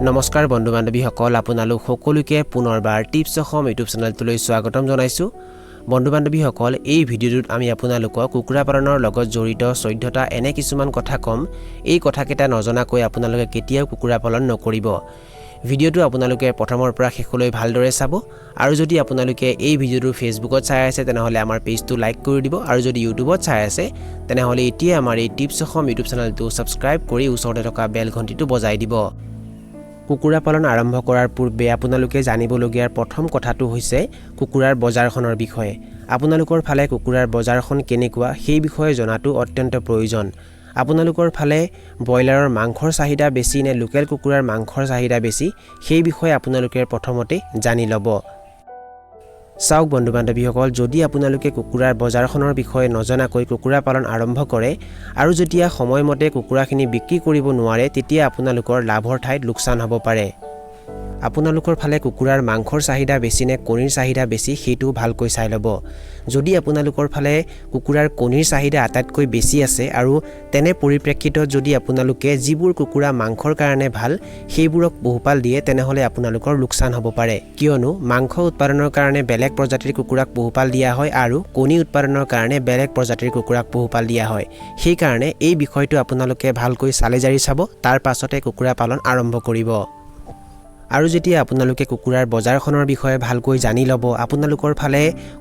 নমস্কাৰ বন্ধু বান্ধৱীসকল আপোনালোক সকলোকে পুনৰবাৰ টিপছ অসম ইউটিউব চেনেলটোলৈ স্বাগতম জনাইছো বন্ধু বান্ধৱীসকল এই ভিডিঅ'টোত আমি আপোনালোকক কুকুৰা পালনৰ লগত জড়িত 14টা এনে কিছুমান কথা কম এই কথাকেইটা নজনাকৈ আপোনালোকে কেতিয়াও কুকুৰা পালন নকৰিব ভিডিঅ'টো আপোনালোকে প্ৰথমৰ পৰা শেষলৈ ভালদৰে চাব আৰু যদি আপোনালোকে এই ভিডিঅ'টো ফেচবুকত চাই আছে তেনেহলে আমাৰ পেজটো লাইক কৰি দিব আৰু যদি ইউটিউবত চাই আছে তেনেহলে এতিয়া আমাৰ এই টিপছ অসম ইউটিউব চেনেলটো সাবস্ক্ৰাইব কৰি ওচৰতে থকা বেল ঘণ্টিটো বজাই দিব কুকুৰা পালন আৰম্ভ কৰাৰ পূৰ্বে আপোনালোকে জানিবলগীয়া প্ৰথম কথাটো হৈছে কুকুৰাৰ বজাৰখনৰ বিষয়ে আপোনালোকৰ ফালে কুকুৰাৰ বজাৰখন কেনেকুৱা সেই বিষয়ে জনাটো অত্যন্ত প্ৰয়োজন আপোনালোকৰ ফালে ব্ৰইলাৰৰ মাংসৰ চাহিদা বেছি নে লোকেল কুকুৰাৰ মাংসৰ চাহিদা বেছি সেই বিষয়ে আপোনালোকে প্ৰথমতে জানি ল'ব চাওক বন্ধু বান্ধৱীসকল যদি আপোনালোকে কুকুৰাৰ বজাৰখনৰ বিষয়ে নজনাকৈ কুকুৰা পালন আৰম্ভ কৰে আৰু যেতিয়া সময়মতে কুকুৰাখিনি বিক্ৰী কৰিব নোৱাৰে তেতিয়া আপোনালোকৰ লাভৰ ঠাইত লোকচান হ'ব পাৰে আপোনালোকৰ ফালে কুকুৰাৰ মাংসৰ চাহিদা বেছি নে কণীৰ চাহিদা বেছি সেইটো ভালকৈ চাই ল'ব যদি আপোনালোকৰ ফালে কুকুৰাৰ কণীৰ চাহিদা আটাইতকৈ বেছি আছে আৰু তেনে পৰিপ্ৰেক্ষিতত যদি আপোনালোকে যিবোৰ কুকুৰা মাংসৰ কাৰণে ভাল সেইবোৰক বহুপাল দিয়ে তেনেহলে আপোনালোকৰ লোকচান হ'ব পাৰে কিয়নো মাংস উৎপাদনৰ কাৰণে বেলেগ প্ৰজাতিৰ কুকুৰাক বহুপাল দিয়া হয় আৰু কণী উৎপাদনৰ কাৰণে বেলেগ প্ৰজাতিৰ কুকুৰাক বহুপাল দিয়া হয় সেই কাৰণে এই বিষয়টো আপোনালোকে ভালকৈ চালি জাৰি চাব তাৰ পাছতে কুকুৰা পালন আৰম্ভ কৰিব আৰু যেতিয়া আপোনালোকে কুকুৰাৰ বজাৰখনৰ বিষয়ে ভালকৈ জানি ল'ব আপোনালোকৰ ফালে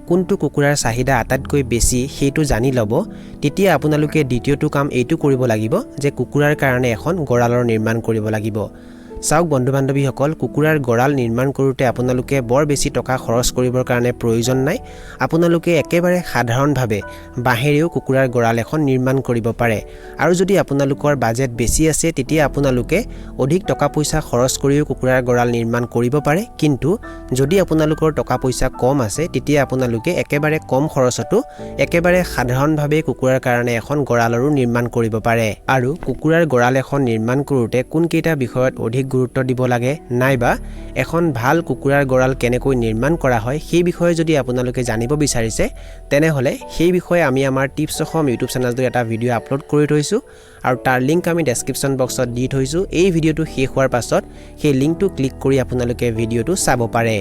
কোনটো কুকুৰাৰ চাহিদা আটাইতকৈ বেছি সেইটো জানি ল'ব তেতিয়া আপোনালোকে দ্বিতীয়টো কাম এইটো কৰিব লাগিব যে কুকুৰাৰ কাৰণে এখন গড়ালৰ নিৰ্মাণ কৰিব লাগিব চাওক বন্ধু বান্ধৱীসকল কুকুৰাৰ গড়াল নিৰ্মাণ কৰোঁতে আপোনালোকে বৰ বেছি টকা খৰচ কৰিবৰ কাৰণে প্ৰয়োজন নাই আপোনালোকে একেবাৰে সাধাৰণভাৱে বাঁহেৰেও কুকুৰাৰ গড়াল এখন নিৰ্মাণ কৰিব পাৰে আৰু যদি আপোনালোকৰ বাজেট বেছি আছে তেতিয়া আপোনালোকে অধিক টকা পইচা খৰচ কৰিও কুকুৰাৰ গড়াল নিৰ্মাণ কৰিব পাৰে কিন্তু যদি আপোনালোকৰ টকা পইচা কম আছে তেতিয়া আপোনালোকে একেবাৰে কম খৰচতো একেবাৰে সাধাৰণভাৱে কুকুৰাৰ কাৰণে এখন গড়ালৰো নিৰ্মাণ কৰিব পাৰে আৰু কুকুৰাৰ গড়াল এখন নিৰ্মাণ কৰোঁতে কোনকেইটা বিষয়ত অধিক গুৰুত্ব দিব লাগে নাইবা এখন ভাল কুকুৰাৰ গড়াল কেনেকৈ নিৰ্মাণ কৰা হয় সেই বিষয়ে যদি আপোনালোকে জানিব বিচাৰিছে তেনেহলে সেই বিষয়ে আমি আমাৰ টিপছ অসম ইউটিউব চেনেলটো এটা ভিডিঅ' আপলোড কৰি থৈছো আৰু তাৰ লিংক আমি ডেসক্ৰিপচন বক্সত দি থৈছো এই ভিডিঅ'টো শেষ হোৱাৰ পাছত সেই লিংকটো ক্লিক কৰি আপোনালোকে ভিডিঅ'টো চাব পাৰে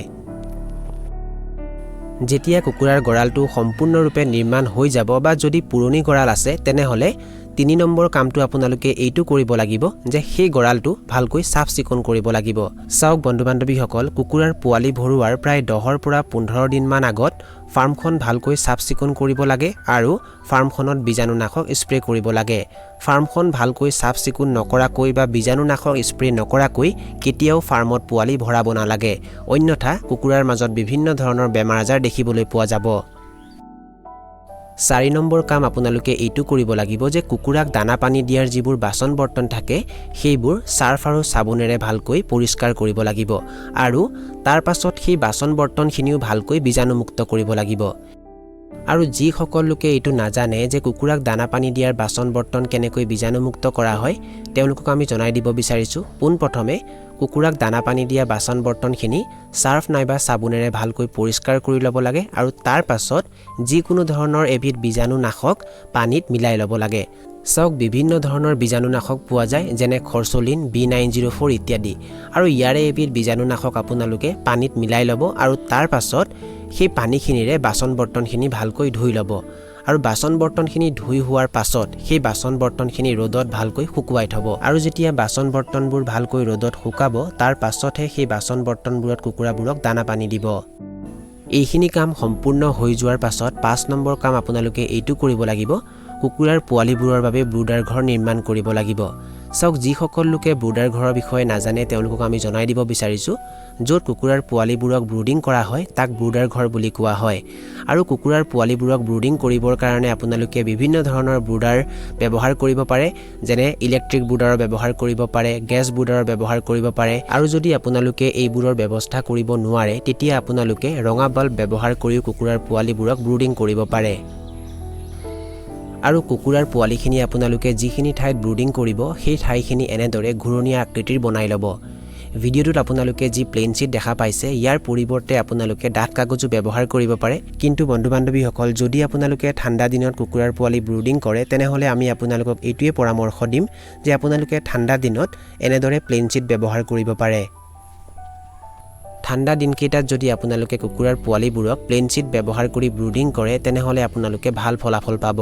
যেতিয়া কুকুৰাৰ গড়ালটো সম্পূৰ্ণৰূপে নিৰ্মাণ হৈ যাব বা যদি পুৰণি গড়াল আছে তেনেহলে 3 নম্বৰ কামটো আপোনালোকে এইটো কৰিব লাগিব যে সেই গড়ালটো ভালকৈ সাফ চিকুণ কৰিব লাগিব চাওক বন্ধু বান্ধৱীসকল কুকুৰাৰ পোৱালি ভৰুৱাৰ প্ৰায় 10 পৰা 15 দিন মান আগত ফাৰ্মখন ভালকৈ সাফ চিকুণ কৰিব লাগে আৰু ফাৰ্মখনত বীজাণুনাশক স্প্ৰে কৰিব লাগে ফাৰ্মখন ভালকৈ সাফ চিকুণ নকৰাকৈ বা বীজাণুনাশক স্প্ৰে নকৰাকৈ কেতিয়াও ফাৰ্মত পোৱালি ভৰাব নালাগে অন্যথা কুকুৰাৰ মাজত বিভিন্ন ধৰণৰ বেমাৰ আজাৰ দেখিবলৈ পোৱা যাব 4 নম্বৰ কাম আপোনালোকে এইটো কৰিব লাগিব যে কুকুৰাক দানা পানী দিয়াৰ যিবোৰ বাচন বৰ্তন থাকে সেইবোৰ সাৰ্ফ আৰু সাবুনেৰে ভালকৈ পৰিষ্কাৰ কৰিব লাগিব আৰু তাৰ পাছত সেই বাচন বৰ্তনখিনিও ভালকৈ বীজাণুমুক্ত কৰিব লাগিব আৰু যি সকল লোকে এইটো নাজানে যে কুকুৰাক দানা পানী দিয়াৰ বাচন বৰ্তন কেনেকৈ বীজাণুমুক্ত কৰা হয় তেওঁলোকক আমি জনাই দিব বিচাৰিছো পোনপ্ৰথমে কুকুৰাক দানা পানী দিয়া বাচন বৰ্তনখিনি সাৰ্ফ নাইবা সাবুনেৰে ভালকৈ পৰিষ্কাৰ কৰি ল'ব লাগে আৰু তাৰ পাছত যিকোনো ধৰণৰ এবিধ বীজাণুনাশক পানীত মিলাই ল'ব লাগে চাওক বিভিন্ন ধৰণৰ বীজাণুনাশক পোৱা যায় যেনে খৰচলিন B904 ইত্যাদি আৰু ইয়াৰে এবিধ বীজাণুনাশক আপোনালোকে পানীত মিলাই ল'ব আৰু তাৰ পাছত সেই পানীখিনিৰে বাচন বৰ্তনখিনি ভালকৈ ধুই ল'ব আৰু বাচন বৰ্তনখিনি ধুই হোৱাৰ পাছত সেই বাচন বৰ্তনখিনি ৰ'দত ভালকৈ শুকুৱাই থব আৰু যেতিয়া বাচন বৰ্তনবোৰ ভালকৈ ৰ'দত শুকাব তাৰ পাছতহে সেই বাচন বৰ্তনবোৰত কুকুৰাবোৰক দানা পানী দিব এইখিনি কাম সম্পূৰ্ণ হৈ যোৱাৰ পাছত 5 নম্বৰ কাম আপোনালোকে এইটো কৰিব লাগিব কুকুৰাৰ পোৱালিবোৰৰ বাবে ব্ৰুডাৰ ঘৰ নিৰ্মাণ কৰিব লাগিব চাওক যি সকল লোকে ব্ৰুডাৰ ঘৰৰ বিষয়ে নাজানে তেওঁলোকক আমি জনাই দিব বিচাৰিছো য'ত কুকুৰাৰ পোৱালিবোৰক ব্ৰুডিং কৰা হয় তাক ব্ৰুডাৰ ঘৰ বুলি কোৱা হয় আৰু কুকুৰাৰ পোৱালিবোৰক ব্ৰুডিং কৰিবৰ কাৰণে আপোনালোকে বিভিন্ন ধৰণৰ ব্ৰুডাৰ ব্যৱহাৰ কৰিব পাৰে যেনে ইলেক্ট্ৰিক ব্ৰুডাৰৰ ব্যৱহাৰ কৰিব পাৰে গেছ ব্ৰুডাৰৰ ব্যৱহাৰ কৰিব পাৰে আৰু যদি আপোনালোকে এইবোৰৰ ব্যৱস্থা কৰিব নোৱাৰে তেতিয়া আপোনালোকে ৰঙা বাল্ব ব্যৱহাৰ কৰি কুকুৰাৰ পোৱালিবোৰক ব্ৰুডিং কৰিব পাৰে আৰু কুকুৰাৰ পোৱালিখিনি আপোনালোকে যিখিনি ঠাইত ব্ৰুডিং কৰিব সেই ঠাইখিনি এনেদৰে ঘূৰণীয়া আকৃতিৰ বনাই ল'ব ভিডিঅ'টোত আপোনালোকে যি প্লেইন শীট দেখা পাইছে ইয়াৰ পৰিৱৰ্তে আপোনালোকে ডাঠ কাগজো ব্যৱহাৰ কৰিব পাৰে কিন্তু বন্ধু বান্ধৱীসকল যদি আপোনালোকে ঠাণ্ডা দিনত কুকুৰাৰ পোৱালি ব্ৰুডিং কৰে তেনেহলে আমি আপোনালোকক এইটোৱে পৰামৰ্শ দিম যে আপোনালোকে ঠাণ্ডা দিনত এনেদৰে প্লেইন শীট ব্যৱহাৰ কৰিব পাৰে ঠাণ্ডা দিনকেইটাত যদি আপোনালোকে কুকুৰাৰ পোৱালিবোৰক প্লেইন শীট ব্যৱহাৰ কৰি ব্ৰুডিং কৰে তেনেহলে আপোনালোকে ভাল ফলাফল পাব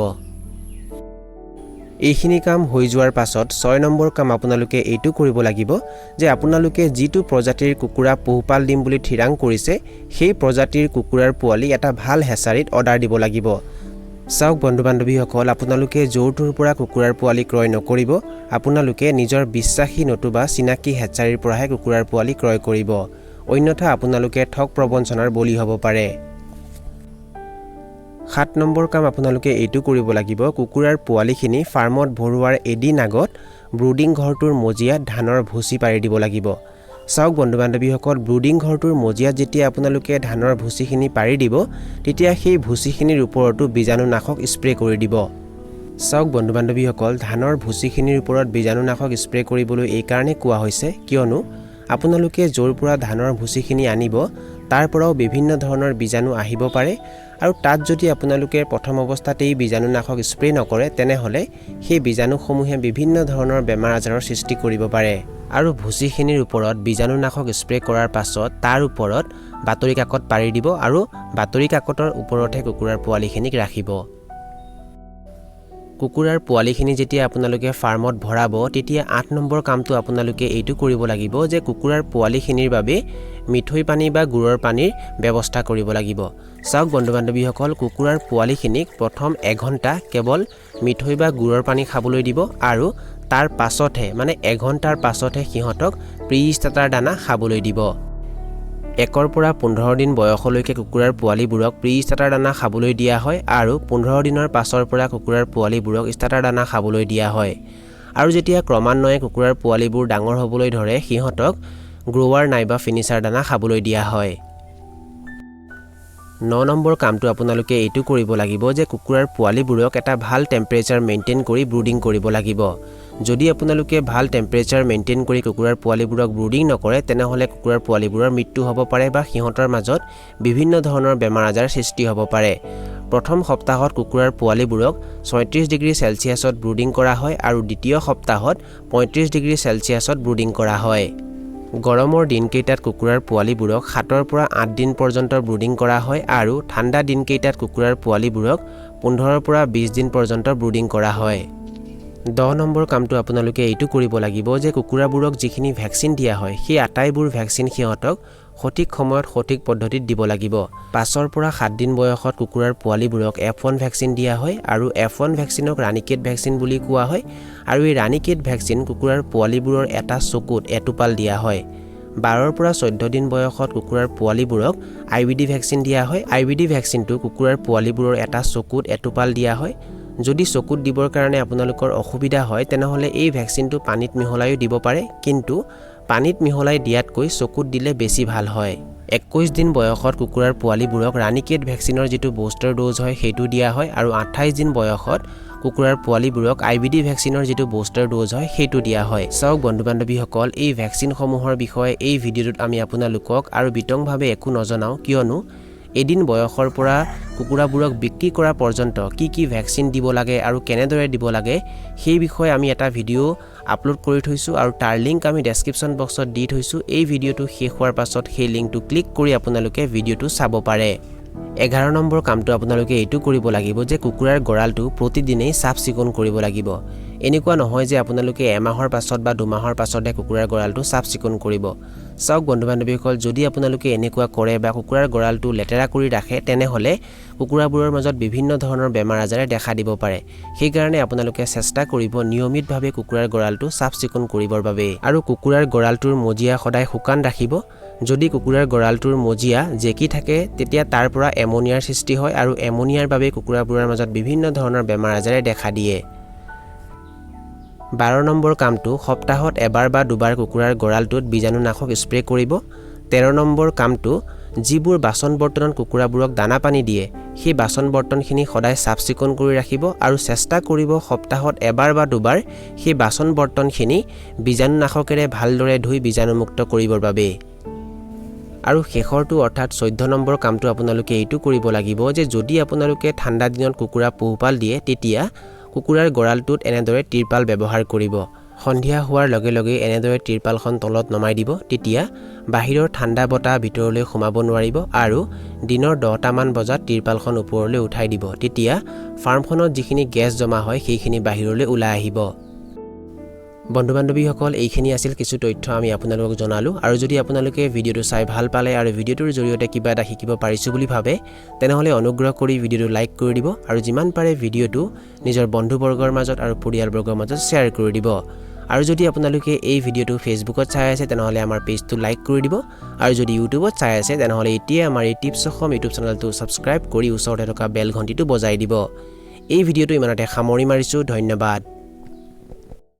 এইখিনি কাম হৈ যোৱাৰ পাছত 6 নম্বৰ কাম আপোনালোকে এইটো কৰিব লাগিব যে আপোনালোকে যিটো প্ৰজাতিৰ কুকুৰা পোহপাল দিম বুলি ঠিৰাং কৰিছে সেই প্ৰজাতিৰ কুকুৰাৰ পোৱালি এটা ভাল হেচাৰিত অৰ্ডাৰ দিব লাগিব চাওক বন্ধু বান্ধৱীসকল আপোনালোকে জোৰটোৰ পৰা কুকুৰাৰ পোৱালি ক্ৰয় নকৰিব আপোনালোকে নিজৰ বিশ্বাসী নতুবা চিনাকি হেচাৰিৰ পৰাহে কুকুৰাৰ পোৱালি ক্ৰয় কৰিব অন্যথা আপোনালোকে ঠগ প্ৰবঞ্চনাৰ বলি হ'ব পাৰে 7 নম্বৰ কাম আপোনালোকে এইটো কৰিব লাগিব কুকুৰাৰ পোৱালিখিনি ফাৰ্মত ভৰুৱাৰ এদিন আগত ব্ৰুডিং ঘৰটোৰ মজিয়াত ধানৰ ভুচি পাৰি দিব লাগিব চাওক বন্ধু বান্ধৱীসকল ব্ৰুডিং ঘৰটোৰ মজিয়াত যেতিয়া আপোনালোকে ধানৰ ভুচিখিনি পাৰি দিব তেতিয়া সেই ভুচিখিনিৰ ওপৰতো বীজাণুনাশক স্প্ৰে কৰি দিব চাওক বন্ধু বান্ধৱীসকল ধানৰ ভুচিখিনিৰ ওপৰত বীজাণুনাশক স্প্ৰে কৰিবলৈ এই কাৰণে কোৱা হৈছে কিয়নো আপোনালোকে জোৰ পৰা ধানৰ ভুচিখিনি আনিব তাৰ পৰাও বিভিন্ন ধৰণৰ বীজাণু আহিব পাৰে আৰু তাত যদি আপোনালোকে প্ৰথম অৱস্থাতেই বীজাণুনাশক স্প্ৰে নকৰে তেনেহলে সেই বীজাণুসমূহে বিভিন্ন ধৰণৰ বেমাৰ আজাৰৰ সৃষ্টি কৰিব পাৰে আৰু ভুচিখিনিৰ ওপৰত বীজাণুনাশক স্প্ৰে কৰাৰ পাছত তাৰ ওপৰত বাতৰি কাকত পাৰি দিব আৰু বাতৰি কাকতৰ ওপৰতহে কুকুৰাৰ পোৱালিখিনিক ৰাখিব কুকুৰাৰ পোৱালিখিনি যেতিয়া আপোনালোকে ফাৰ্মত ভৰাব তেতিয়া 8 নম্বৰ কামটো আপোনালোকে এইটো কৰিব লাগিব যে কুকুৰাৰ পোৱালিখিনিৰ বাবে মিঠৈ পানী বা গুৰৰ পানীৰ ব্যৱস্থা কৰিব লাগিব চাওক বন্ধু বান্ধৱীসকল কুকুৰাৰ পোৱালিখিনিক প্ৰথম 1 ঘণ্টা কেৱল মিঠৈ বা গুৰৰ পানী খাবলৈ দিব আৰু তাৰ পাছতহে মানে 1 ঘণ্টাৰ পাছতহে সিহঁতক প্ৰি-ষ্টাৰ্টাৰ দানা খাবলৈ দিব 1 পৰা 15 দিন বয়সলৈকে কুকুৰাৰ পোৱালিবোৰক প্ৰি-ষ্টাৰ্টাৰ দানা খাবলৈ দিয়া হয় আৰু 15 দিনৰ পাছৰ পৰা কুকুৰাৰ পোৱালিবোৰক ষ্টাৰ্টাৰ দানা খাবলৈ দিয়া হয় আৰু যেতিয়া ক্ৰমান্বয়ে কুকুৰাৰ পোৱালিবোৰ ডাঙৰ হ'বলৈ ধৰে সিহঁতক গ্ৰোৱাৰ নাইবা ফিনিচাৰ দানা খাবলৈ দিয়া হয় 9 নম্বৰ কামটো আপোনালোকে এইটো কৰিব লাগিব যে কুকুৰাৰ পোৱালিবোৰক এটা ভাল টেম্পাৰেচাৰ মেইনটেইন কৰি ব্ৰুডিং কৰিব লাগিব যদি আপোনালোকে ভাল টেম্পাৰেচাৰ মেইনটেইন কৰি কুকুৰাৰ পোৱালিবোৰক ব্ৰুডিং নকৰে তেনেহলে কুকুৰাৰ পোৱালিবোৰৰ মৃত্যু হ'ব পাৰে বা সিহঁতৰ মাজত বিভিন্ন ধৰণৰ বেমাৰ আজাৰ সৃষ্টি হ'ব পাৰে প্ৰথম সপ্তাহত কুকুৰাৰ পোৱালিবোৰক 36 ডিগ্ৰী সেলচিয়াছত ব্ৰুডিং কৰা হয় আৰু দ্বিতীয় সপ্তাহত 35 ডিগ্ৰী সেলচিয়াছত ব্ৰুডিং কৰা হয় গৰমৰ দিনকেইটাত কুকুৰাৰ পোৱালিবোৰক 7 পৰা 8 দিন পৰ্যন্ত ব্ৰুডিং কৰা হয় আৰু ঠাণ্ডা দিনকেইটাত কুকুৰাৰ পোৱালিবোৰক 15 পৰা 20 দিন পৰ্যন্ত ব্ৰুডিং কৰা হয় 10 নম্বৰ কামটো আপোনালোকে এইটো কৰিব লাগিব যে কুকুৰাবোৰক যিখিনি ভ্যাকচিন দিয়া হয় সেই আটাইবোৰ ভ্যাকচিন সিহঁতক সঠিক সময়ত সঠিক পদ্ধতিত দিব লাগিব 5 পৰা 7 দিন বয়সত কুকুৰাৰ পোৱালিবোৰক F1 ভ্যাকচিন দিয়া হয় আৰু F1 ভ্যাকচিনক ৰাণীকেট ভ্যাকচিন বুলি কোৱা হয় আৰু এই ৰাণীকেট ভ্যাকচিন কুকুৰাৰ পোৱালিবোৰৰ এটা চকুত এটোপাল দিয়া হয় 12 পৰা 14 দিন বয়সত কুকুৰাৰ পোৱালিবোৰক আইবিডি ভ্যাকচিন দিয়া হয় আইবিডি ভ্যাকচিনটো কুকুৰাৰ পোৱালিবোৰৰ এটা চকুত এটোপাল দিয়া হয় যদি চকুত দিবৰ কাৰণে আপোনালোকৰ অসুবিধা হয় তেনেহলে এই ভ্যাকচিনটো পানীত মিহলাইও দিব পাৰে কিন্তু পানীত মিহলাই দিয়াতকৈ চকুত দিলে বেছি ভাল হয় 21 দিন বয়সত কুকুৰাৰ পোৱালিবোৰক ৰাণীকেট ভ্যাকচিনৰ যেটো বুষ্টাৰ ড'জ হয় সেইটো দিয়া হয় আৰু 28 দিন বয়সত কুকুৰাৰ পোৱালিবোৰক আইবিডি ভ্যাকচিনৰ যেটো বুষ্টাৰ ড'জ হয় সেইটো দিয়া হয় চাওক বন্ধু বান্ধৱীসকল এই ভ্যাকচিনসমূহৰ বিষয়ে এই ভিডিঅ'টোত আমি আপোনালোকক আৰু বিতংভাৱে একো নজনাও কিয়নো এদিন বয়সৰ পৰা কুকুৰাবোৰক বিক্ৰী কৰা পৰ্যন্ত কি ভ্যাকচিন দিব লাগে আৰু কেনেদৰে দিব লাগে সেই বিষয়ে আমি এটা ভিডিঅ' আপলোড কৰি থৈছো আৰু তাৰ লিংক আমি ডেসক্ৰিপচন বক্সত দি থৈছো এই ভিডিঅ'টো শেষ হোৱাৰ পাছত সেই লিংকটো ক্লিক কৰি আপোনালোকে ভিডিঅ'টো চাব পাৰে 11 নম্বৰ কামটো আপোনালোকে এইটো কৰিব লাগিব যে কুকুৰাৰ গৰালটো প্ৰতিদিনেই সাফ চিকুণ কৰিব লাগিব এনেকুৱা নহয় যে আপোনালোকে এমাহৰ পাছত বা দুমাহৰ পাছতহে কুকুৰাৰ গৰালটো সাফ চিকুণ কৰিব চাওক বন্ধু বান্ধৱীসকল যদি আপোনালোকে এনেকুৱা কৰে বা কুকুৰাৰ গৰালটো লেতেৰা কৰি ৰাখে তেনেহলে কুকুৰাবোৰৰ মাজত বিভিন্ন ধৰণৰ বেমাৰ আজাৰে দেখা দিব পাৰে সেই কাৰণে আপোনালোকে চেষ্টা কৰিব নিয়মিতভাৱে কুকুৰাৰ গৰালটো সাফ চিকুণ কৰিবৰ বাবে আৰু কুকুৰাৰ গৰালটোৰ মজিয়া সদায় শুকান ৰাখিব যদি কুকুৰাৰ গৰালটোৰ মজিয়া জেকি থাকে তেতিয়া তাৰ পৰা এমোনিয়াৰ সৃষ্টি হয় আৰু এমোনিয়াৰ বাবে কুকুৰাবোৰৰ মাজত বিভিন্ন ধৰণৰ বেমাৰ আজাৰে দেখা দিয়ে 12 নম্বৰ কামটো সপ্তাহত এবাৰ বা দুবাৰ কুকুৰাৰ গৰালটোত বীজাণুনাশক স্প্ৰে কৰিব 13 নম্বৰ কামটো যিবোৰ বাচন বৰ্তনত কুকুৰাবোৰক দানা পানী দিয়ে সেই বাচন বৰ্তনখিনি সদায় চাফ চিকুণ কৰি ৰাখিব আৰু চেষ্টা কৰিব সপ্তাহত এবাৰ বা দুবাৰ সেই বাচন বৰ্তনখিনি বীজাণুনাশকেৰে ভালদৰে ধুই বীজাণুমুক্ত কৰিবৰ বাবে আৰু শেষৰটো অৰ্থাৎ 14 নম্বৰ কামটো আপোনালোকে এইটো কৰিব লাগিব যে যদি আপোনালোকে ঠাণ্ডা দিনত কুকুৰা পোহপাল দিয়ে তেতিয়া কুকুৰাৰ গড়ালটোত এনেদৰে তিৰপাল ব্যৱহাৰ কৰিব সন্ধিয়া হোৱাৰ লগে লগে এনেদৰে তিৰপালখন তলত নমাই দিব তেতিয়া বাহিৰৰ ঠাণ্ডা বতাহ ভিতৰলৈ সোমাব নোৱাৰিব আৰু দিনৰ 10টা মান বজাত তিৰপালখন ওপৰলৈ উঠাই দিব তেতিয়া ফাৰ্মখনত যিখিনি গেছ জমা হয় সেইখিনি বাহিৰলৈ ওলাই আহিব বন্ধু বান্ধৱীসকল এইখিনি আছিল কিছু তথ্য আমি আপোনালোকক জনালো আৰু যদি আপোনালোকে ভিডিওটো চাই ভাল পালে আৰু ভিডিওটোৰ জৰিয়তে কিবা এটা শিকিব পাৰিছো বুলি ভাবে তেনেহলে অনুগ্ৰহ কৰি ভিডিওটো লাইক কৰি দিব আৰু যিমান পাৰে ভিডিওটো নিজৰ বন্ধুবৰ্গৰ মাজত আৰু পৰিয়ালবৰ্গৰ মাজত শ্বেয়াৰ কৰি দিব আৰু যদি আপোনালোকে এই ভিডিওটো ফেসবুকত চাই আছে তেনেহলে আমাৰ পেজটো লাইক কৰি দিব আৰু যদি ইউটিউবত চাই আছে তেনেহলে এতিয়া আমাৰ এই টিপছ অসম ইউটিউব চেনেলটো সাবস্ক্ৰাইব কৰি ওচৰতে থকা বেল ঘণ্টিটো বজাই দিব এই ভিডিওটো ইমানতে সামৰি মাৰিছো ধন্যবাদ